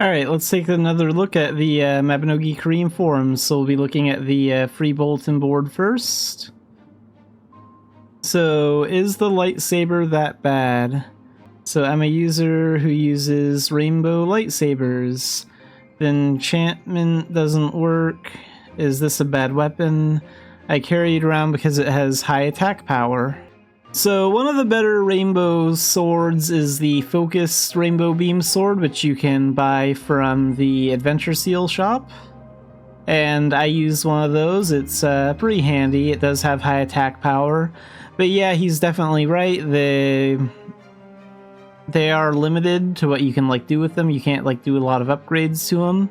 Alright, let's take another look at the Mabinogi Korean forums. So we'll be looking at the free bulletin board first. So, is the lightsaber that bad? So I'm a user who uses rainbow lightsabers. The enchantment doesn't work. Is this a bad weapon? I carry it around because it has high attack power. So one of the better rainbow swords is the focused rainbow beam sword, which you can buy from the Adventure Seal shop. And I use one of those. It's pretty handy. It does have high attack power. But yeah, he's definitely right. They are limited to what you can do with them. You can't do a lot of upgrades to them.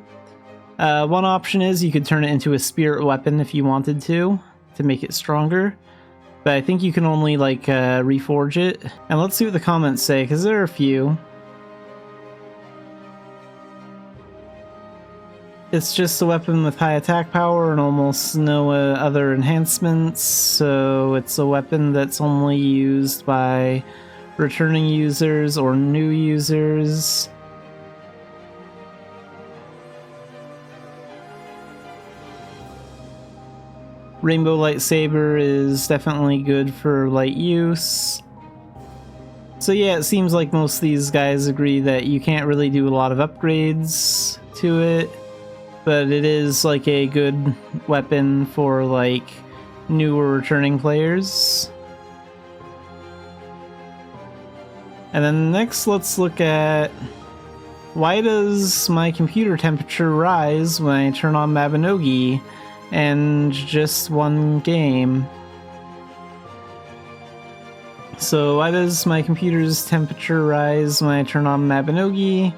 One option is you could turn it into a spirit weapon if you wanted to make it stronger. But I think you can only reforge it. And let's see what the comments say, because there are a few. It's just a weapon with high attack power and almost no other enhancements, so it's a weapon that's only used by returning users or new users. Rainbow lightsaber is definitely good for light use. So yeah, it seems like most of these guys agree that you can't really do a lot of upgrades to it, but it is a good weapon for newer returning players. And then next, let's look at why does my computer temperature rise when I turn on Mabinogi and just one game. So why does my computer's temperature rise when I turn on Mabinogi?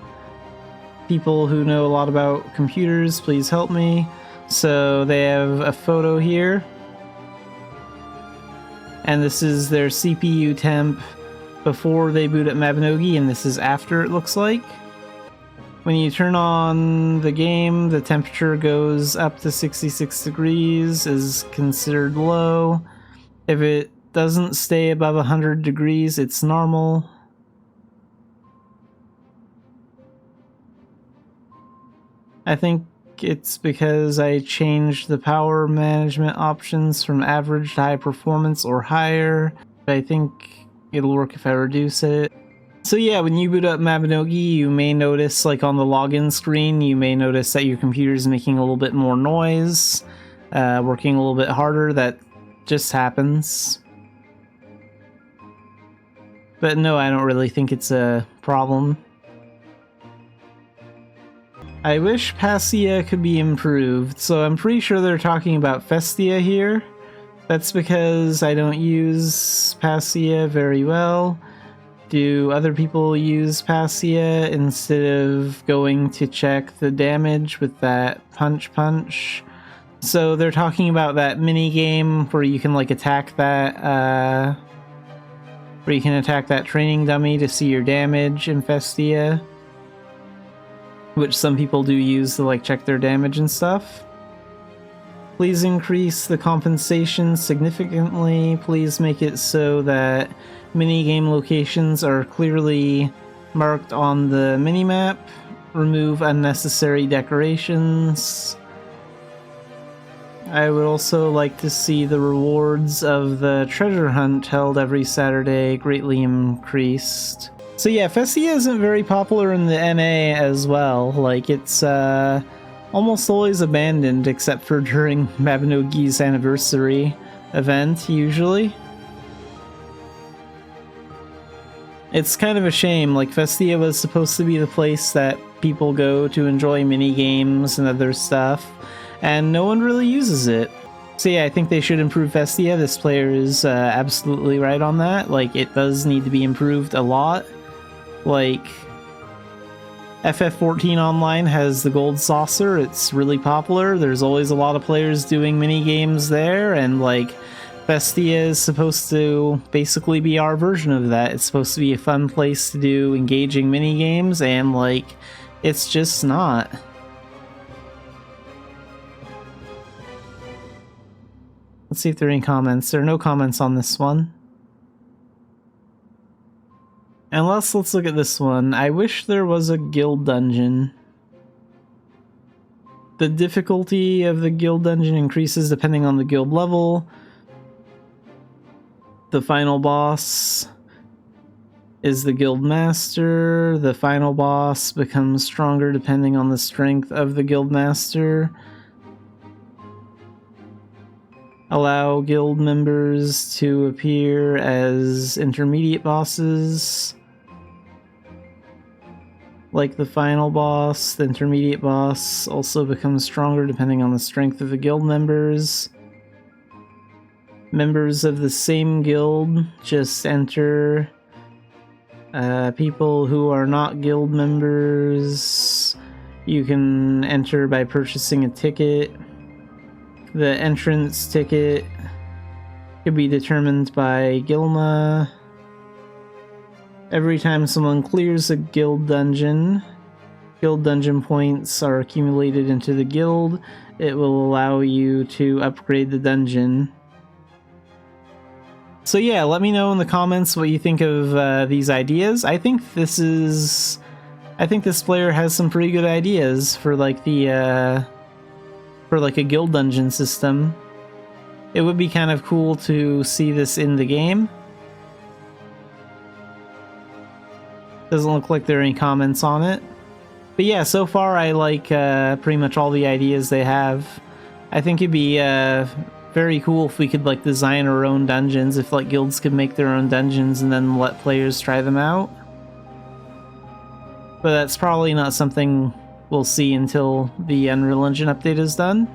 People who know a lot about computers, please help me. So they have a photo here. And this is their CPU temp before they boot up Mabinogi, and this is after, it looks like. When you turn on the game, the temperature goes up to 66 degrees, is considered low. If it doesn't stay above 100 degrees, it's normal. I think it's because I changed the power management options from average to high performance or higher. I think it'll work if I reduce it. So yeah, when you boot up Mabinogi, you may notice, on the login screen, you may notice that your computer is making a little bit more noise, working a little bit harder. That just happens. But no, I don't really think it's a problem. I wish Festia could be improved, so I'm pretty sure they're talking about Festia here. That's because I don't use Festia very well. Do other people use Festia instead of going to check the damage with that punch? So they're talking about that mini game where you can attack that training dummy to see your damage in Festia, which some people do use to check their damage and stuff. Please increase the compensation significantly. Please make it so that minigame locations are clearly marked on the minimap. Remove unnecessary decorations. I would also like to see the rewards of the treasure hunt held every Saturday greatly increased. So yeah, Festia isn't very popular in the NA as well. It's almost always abandoned except for during Mabinogi's anniversary event, usually. It's kind of a shame. Festia was supposed to be the place that people go to enjoy mini-games and other stuff, and no one really uses it. So yeah, I think they should improve Festia. This player is absolutely right on that. It does need to be improved a lot. FF14 Online has the Gold Saucer. It's really popular. There's always a lot of players doing mini-games there, and Festia is supposed to basically be our version of that. It's supposed to be a fun place to do engaging mini-games, and it's just not. Let's see if there are any comments. There are no comments on this one. And let's look at this one. I wish there was a guild dungeon. The difficulty of the guild dungeon increases depending on the guild level. The final boss is the guild master. The final boss becomes stronger depending on the strength of the guild master. Allow guild members to appear as intermediate bosses. Like the final boss, the intermediate boss also becomes stronger depending on the strength of the guild members. Members of the same guild just enter. People who are not guild members, you can enter by purchasing a ticket. The entrance ticket could be determined by Gilma. Every time someone clears a guild dungeon points are accumulated into the guild. It will allow you to upgrade the dungeon. So yeah, let me know in the comments what you think of these ideas. I think this player has some pretty good ideas for like the for like a guild dungeon system. It would be kind of cool to see this in the game. Doesn't look like there are any comments on it. But yeah, so far I like pretty much all the ideas they have. I think it'd be very cool if we could like design our own dungeons, if like guilds could make their own dungeons and then let players try them out. But that's probably not something we'll see until the Unreal Engine update is done.